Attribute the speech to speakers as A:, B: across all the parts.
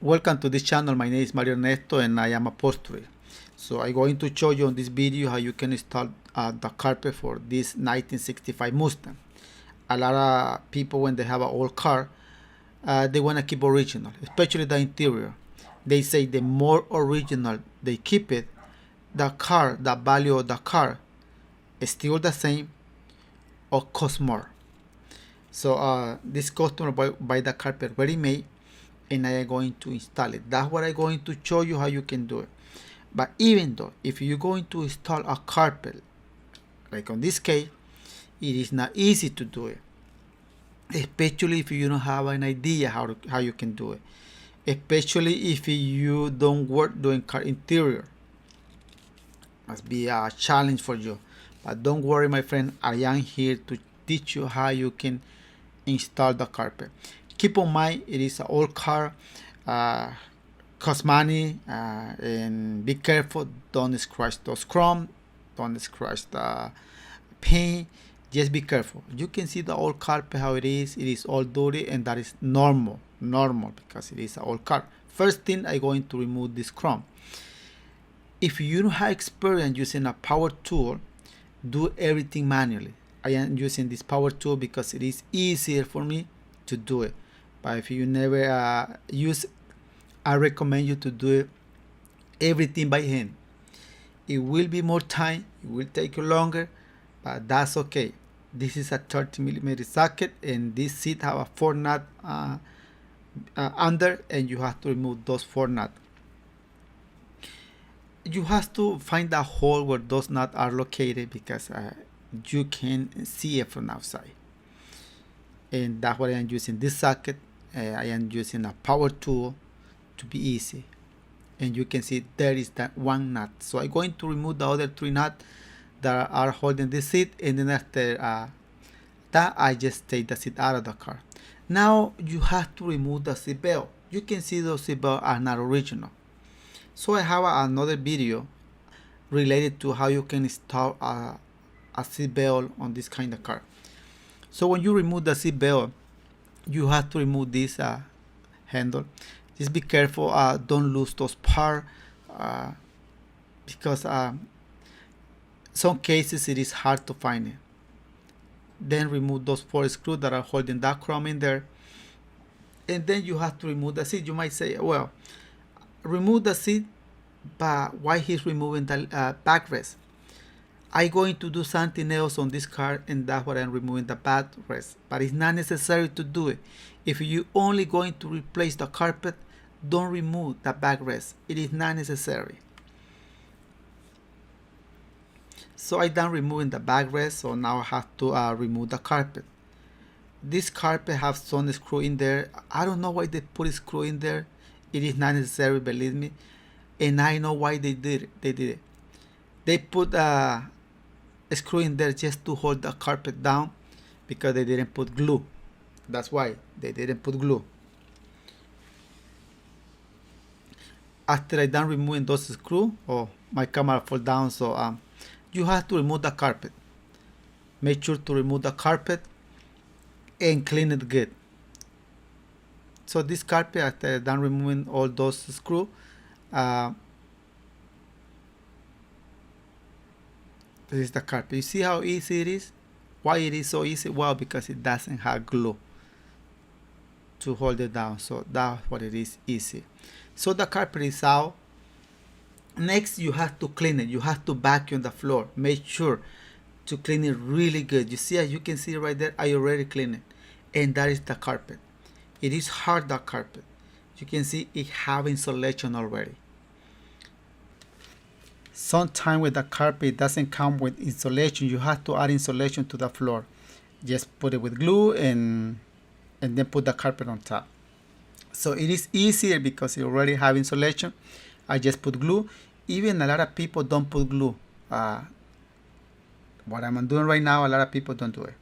A: Welcome to this channel. My name is Mario Ernesto and I am upholstery. So I'm going to show you on this video how you can install the carpet for this 1965 Mustang. A lot of people, when they have an old car, they want to keep original, especially the interior. They say the more original they keep it, the value of the car is still the same or cost more. So this customer buy the carpet ready made, and I am going to install it. That's what I'm going to show you how you can do it. But even though if you're going to install a carpet, like on this case, it is not easy to do it, especially if you don't have an idea how you can do it, especially if you don't work doing car interior. Must be a challenge for you. But don't worry, my friend, I am here to teach you how you can install the carpet. Keep in mind, it is an old car, cost money, and be careful. Don't scratch those chrome, don't scratch the paint. Just be careful. You can see the old carpet how it is all dirty, and that is normal because it is an old car. First thing, I'm going to remove this chrome. If you don't have experience using a power tool, do everything manually. I am using this power tool because it is easier for me to do it. But if you never use, I recommend you to do it everything by hand. It will be more time, it will take you longer, but that's okay. This is a 30mm socket, and this seat have a 4 nut under, and you have to remove those 4 nuts. You have to find a hole where those nuts are located because you can see it from outside. And that's why I am using this socket. I am using a power tool to be easy. And you can see there is that 1 nut. So I'm going to remove the other 3 nuts that are holding the seat, and then after that I just take the seat out of the car. Now you have to remove the seat belt. You can see those seat belts are not original. So I have another video related to how you can install a seat belt on this kind of car. So when you remove the seat belt, you have to remove this handle. Just be careful, don't lose those parts, because some cases it is hard to find it. Then remove those 4 screws that are holding that chrome in there, and then you have to remove the seat. You might say, well, remove the seat, but why he's removing the backrest? I'm going to do something else on this car, and that's why I'm removing the backrest. But it's not necessary to do it. If you're only going to replace the carpet, don't remove the backrest. It is not necessary. So I'm done removing the backrest, so now I have to remove the carpet. This carpet has some screw in there. I don't know why they put a screw in there. It is not necessary, believe me. And I know why they did it. They put a screw in there just to hold the carpet down because they didn't put glue. That's why they didn't put glue. After I done removing those screws, my camera fall down, so you have to remove the carpet. Make sure to remove the carpet and clean it good. So this carpet, after done removing all those screws, this is the carpet. You see how easy it is? Why it is so easy? Well, because it doesn't have glue to hold it down. So that's what it is, easy. So the carpet is out. Next, you have to clean it. You have to vacuum the floor. Make sure to clean it really good. You see, as you can see right there, I already cleaned it. And that is the carpet. It is hard, the carpet. You can see it have insulation already. Sometimes with the carpet it doesn't come with insulation. You have to add insulation to the floor. Just put it with glue and then put the carpet on top. So it is easier because it already have insulation. I just put glue. Even a lot of people don't put glue. What I'm doing right now, a lot of people don't do it.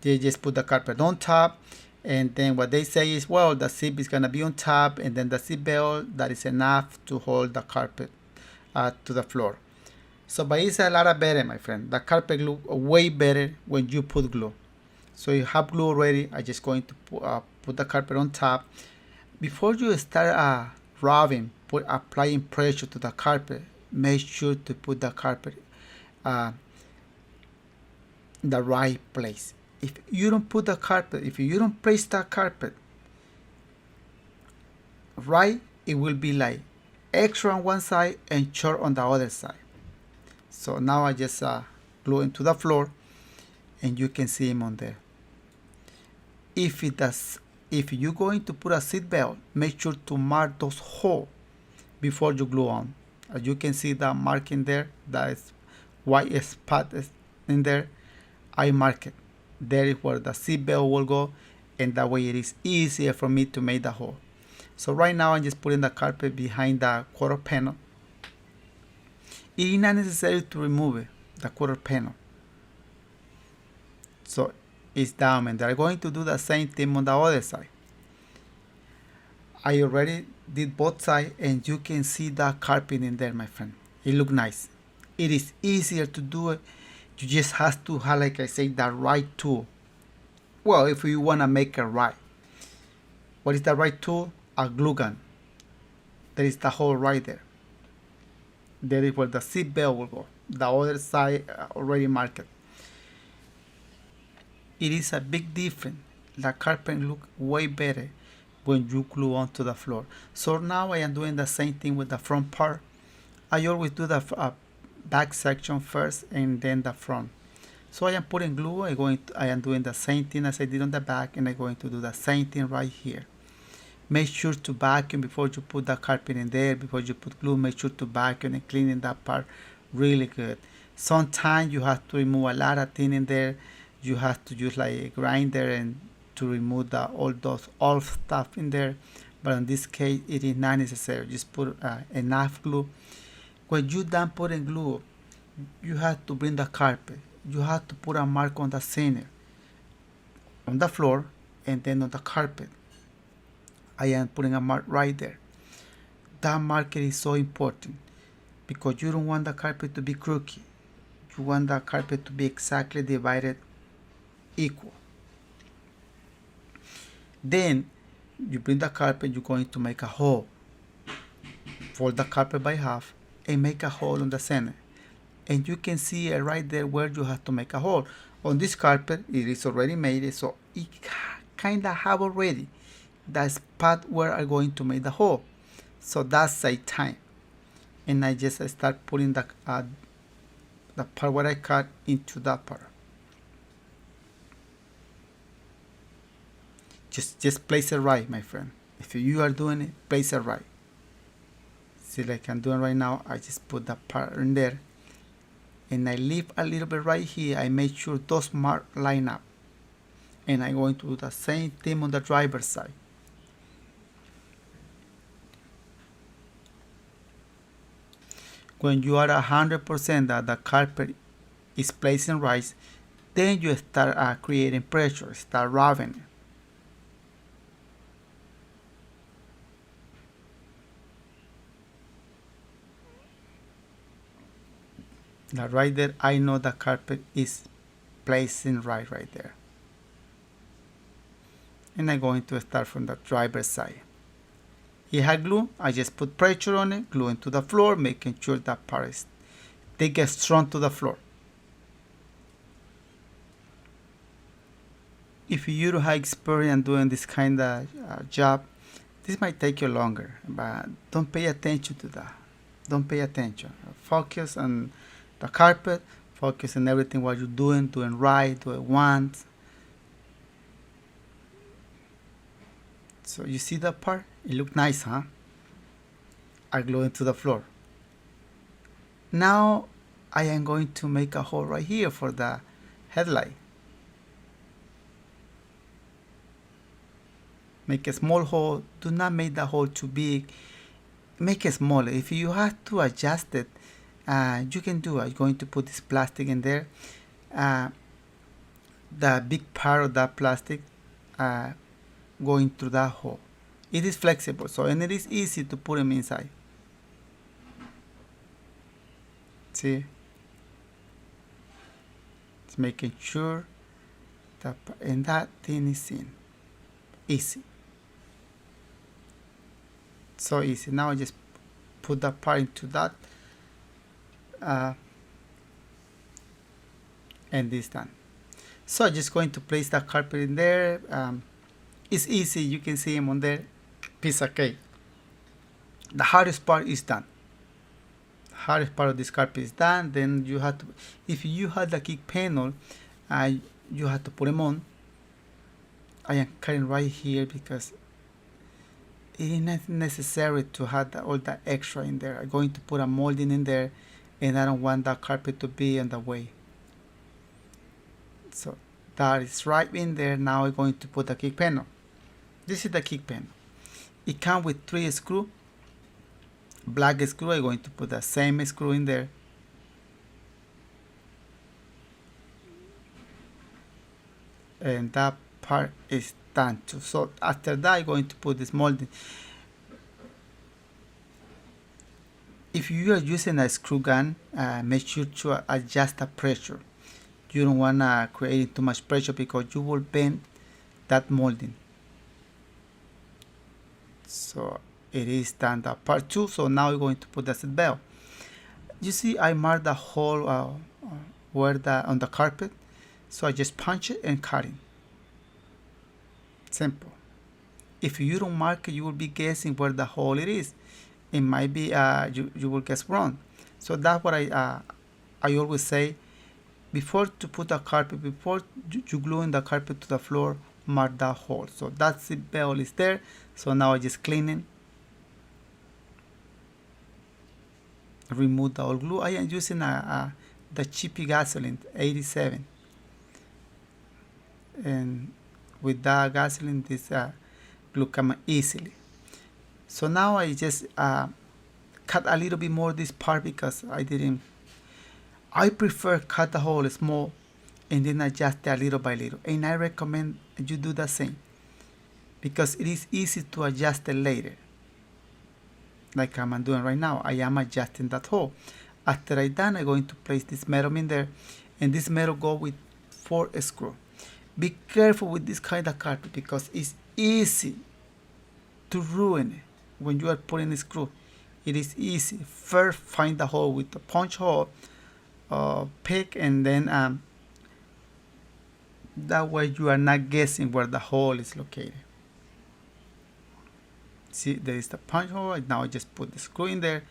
A: They just put the carpet on top, and then what they say is, well, the seat is gonna be on top, and then the seat belt, that is enough to hold the carpet to the floor. So, but it's a lot better, my friend. The carpet look way better when you put glue. So you have glue already. I'm just going to put the carpet on top. Before you start rubbing, applying pressure to the carpet, make sure to put the carpet the right place. If you don't put the carpet, if you don't place the carpet right, it will be like extra on one side and short on the other side. So now I just glue into the floor, and you can see him on there. If you're going to put a seat belt, make sure to mark those holes before you glue on. As you can see that marking there, that is white spot is in there, I mark it. There is where the seat belt will go, and that way it is easier for me to make the hole. So right now I'm just putting the carpet behind the quarter panel. It is not necessary to remove it, the quarter panel. So it's down, and they're going to do the same thing on the other side. I already did both sides, and you can see that carpet in there, my friend. It looks nice. It is easier to do it. You just have to have, like I say, the right tool. Well, if you want to make it right. What is the right tool? A glue gun. There is the hole right there. There is where the seat belt will go. The other side already marked. It is a big difference. The carpet looks way better when you glue onto the floor. So now I am doing the same thing with the front part. I always do the back section first and then the front. So I am putting glue. I am doing the same thing as I did on the back, and I'm going to do the same thing right here. Make sure to vacuum before you put the carpet in there. Before you put glue, make sure to vacuum and clean that part really good. Sometimes you have to remove a lot of things in there. You have to use like a grinder and to remove all those old stuff in there. But in this case, it is not necessary. Just put enough glue. When you're done putting glue, you have to bring the carpet. You have to put a mark on the center, on the floor, and then on the carpet. I am putting a mark right there. That marker is so important because you don't want the carpet to be crooked. You want the carpet to be exactly divided equal. Then you bring the carpet, you're going to make a hole. Fold the carpet by half and make a hole in the center. And you can see right there where you have to make a hole. On this carpet, it is already made, so it kind of have already the spot where I'm going to make the hole. So that's save time. And I just start putting the part where I cut into that part. Just place it right, my friend. If you are doing it, place it right. See, like I'm doing right now, I just put that part in there. And I leave a little bit right here. I make sure those marks line up. And I'm going to do the same thing on the driver's side. When you are 100% that the carpet is placing right, then you start creating pressure, start rubbing it. Now right there, I know the carpet is placing right there. And I'm going to start from the driver's side. It had glue, I just put pressure on it, glue into the floor, making sure that part is they get strong to the floor. If you don't have experience doing this kind of job, this might take you longer, but don't pay attention to that. Don't pay attention. Focus on the carpet, focus on everything what you're doing right, doing once. So you see that part? It looks nice, huh? I glue into the floor. Now I am going to make a hole right here for the headlight. Make a small hole. Do not make the hole too big. Make it smaller. If you have to adjust it, you can do it. I'm going to put this plastic in there. The big part of that plastic going through that hole. It is flexible, and it is easy to put them inside. See? It's making sure that thing is in. Easy. So easy. Now I just put that part into that, and this done. So I'm just going to place that carpet in there. It's easy. You can see him on there. Piece of cake. The hardest part is done. Hardest part of this carpet is done. Then you have to, if you had the kick panel, you have to put them on. I am cutting right here because it is not necessary to have all that extra in there. I'm going to put a molding in there, and I don't want that carpet to be in the way. So that is right in there. Now I'm going to put the kick panel. This is the kick panel. It comes with 3 screws. Black screw. I'm going to put the same screw in there. And that part is done too. So after that, I'm going to put this molding. If you are using a screw gun, make sure to adjust the pressure. You don't want to create too much pressure because you will bend that molding. So it is done, that part too. So now we're going to put the seat belt. You see, I marked the hole where on the carpet. So I just punch it and cut it. Simple. If you don't mark it, you will be guessing where the hole it is. It might be you will guess wrong. So that's what I always say. Before to put the carpet, before you gluing the carpet to the floor, mark that hole. So that seat belt is there. So now I just clean it. Remove the old glue. I am using the cheapy gasoline 87, and with that gasoline, this glue comes easily. So now I just cut a little bit more this part because I prefer cut the hole small and then adjust it little by little, and I recommend you do the same because it is easy to adjust it later. Like I'm doing right now, I am adjusting that hole. After I'm done, I'm going to place this metal in there, and this metal go with 4 screws. Be careful with this kind of carpet because it's easy to ruin it when you are putting a screw. It is easy. First, find the hole with the punch hole, pick, and then that way you are not guessing where the hole is located. See, there is the punch hole. Now I just put the screw in there,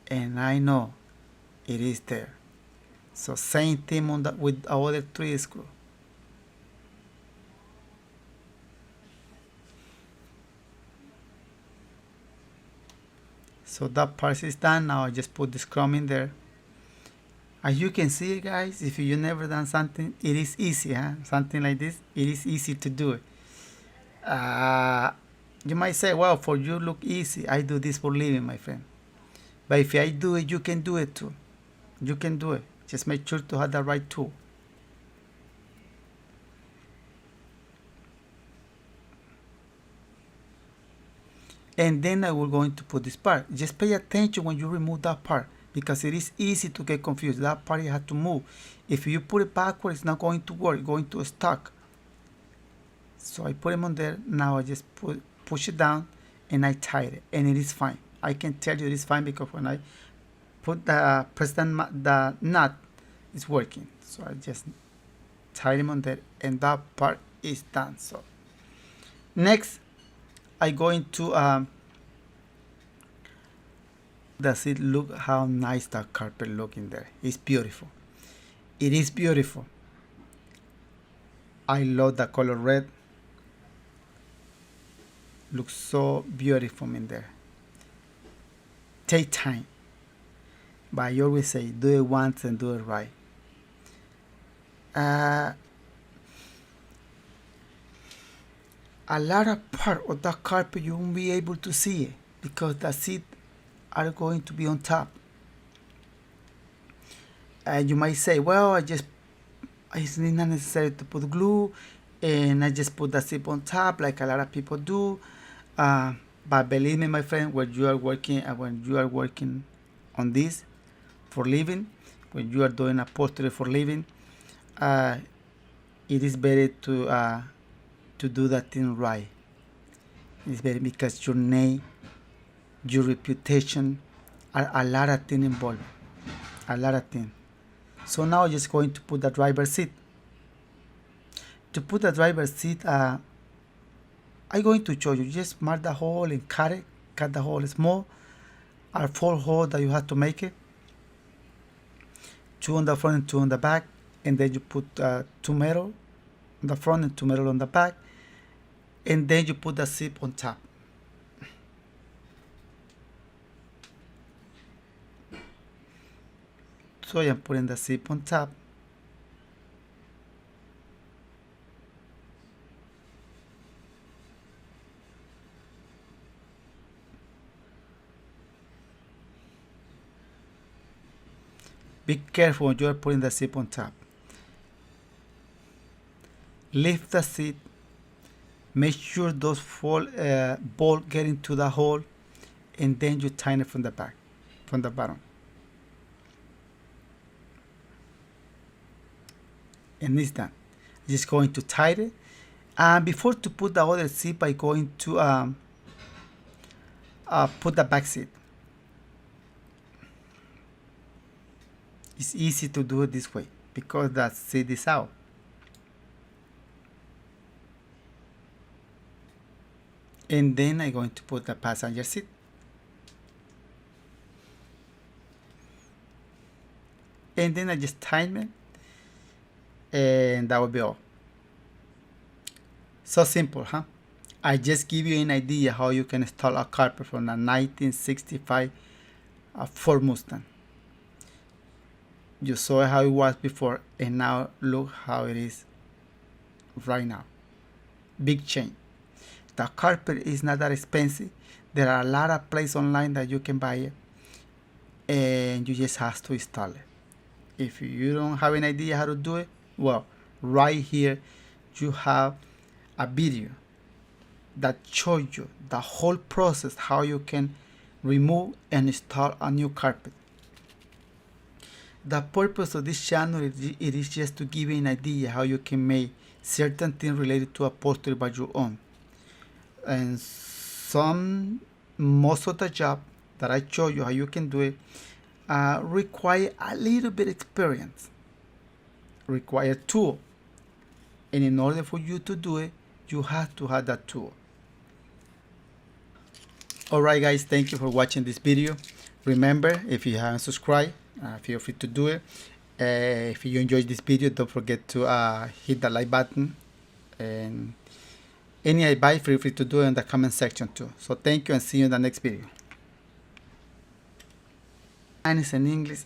A: and I know it is there. So same thing on with our other 3 screws. So that part is done. Now I just put this crumb in there. As you can see, guys, if you never done something, it is easy, huh? Something like this, it is easy to do it. You might say, well, for you look easy. I do this for living, my friend. But if I do it, you can do it too. You can do it. Just make sure to have the right tool. And then I will going to put this part. Just pay attention when you remove that part because it is easy to get confused. That part you have to move. If you put it backward, it's not going to work. It's going to stuck. So I put them on there. Now I just push it down and I tighten it, and it is fine. I can tell you it is fine because when I put the nut, it's working. So I just tighten them on there, and that part is done. So next, I'm going to that's it. Look how nice that carpet look in there. It's beautiful. It is beautiful. I love the color red. Looks so beautiful in there. Take time. But I always say, do it once and do it right. A lot of part of that carpet you won't be able to see it because the seats are going to be on top. And you might say, well, it's not necessary to put glue, and I just put the seat on top like a lot of people do. But believe me, my friend, when you are working on this for living, when you are doing upholstery for living, it is better to do that thing right. It's very because your name, your reputation, are a lot of things involved. A lot of things. So now I'm just going to put the driver's seat. To put the driver's seat, I'm going to show you. Just mark the hole and cut it. Cut the hole small. Are 4 holes that you have to make it. 2 on the front and 2 on the back. And then you put 2 metal on the front and 2 metal on the back. And then you put the zip on top. So I am putting the zip on top. Be careful when you are putting the zip on top. Lift the seat. Make sure those bolts get into the hole, and then you tighten it from the back, from the bottom. And it's done. Just going to tighten it. And before to put the other seat, I'm going to put the back seat. It's easy to do it this way because the seat is out. And then I'm going to put the passenger seat. And then I just tighten it. And that will be all. So simple, huh? I just give you an idea how you can install a carpet from a 1965 Ford Mustang. You saw how it was before, and now look how it is right now. Big change. The carpet is not that expensive. There are a lot of places online that you can buy it, and you just have to install it. If you don't have an idea how to do it, well, right here you have a video that shows you the whole process, how you can remove and install a new carpet. The purpose of this channel is just to give you an idea how you can make certain things related to upholstery by your own. And most of the job that I show you how you can do it require a little bit experience, require tool, and in order for you to do it, you have to have that tool. Alright guys, thank you for watching this video. Remember, if you haven't subscribed, feel free to do it. If you enjoyed this video, don't forget to hit the like button, and any advice, feel free to do it in the comment section too. So thank you, and see you in the next video. And it's in English.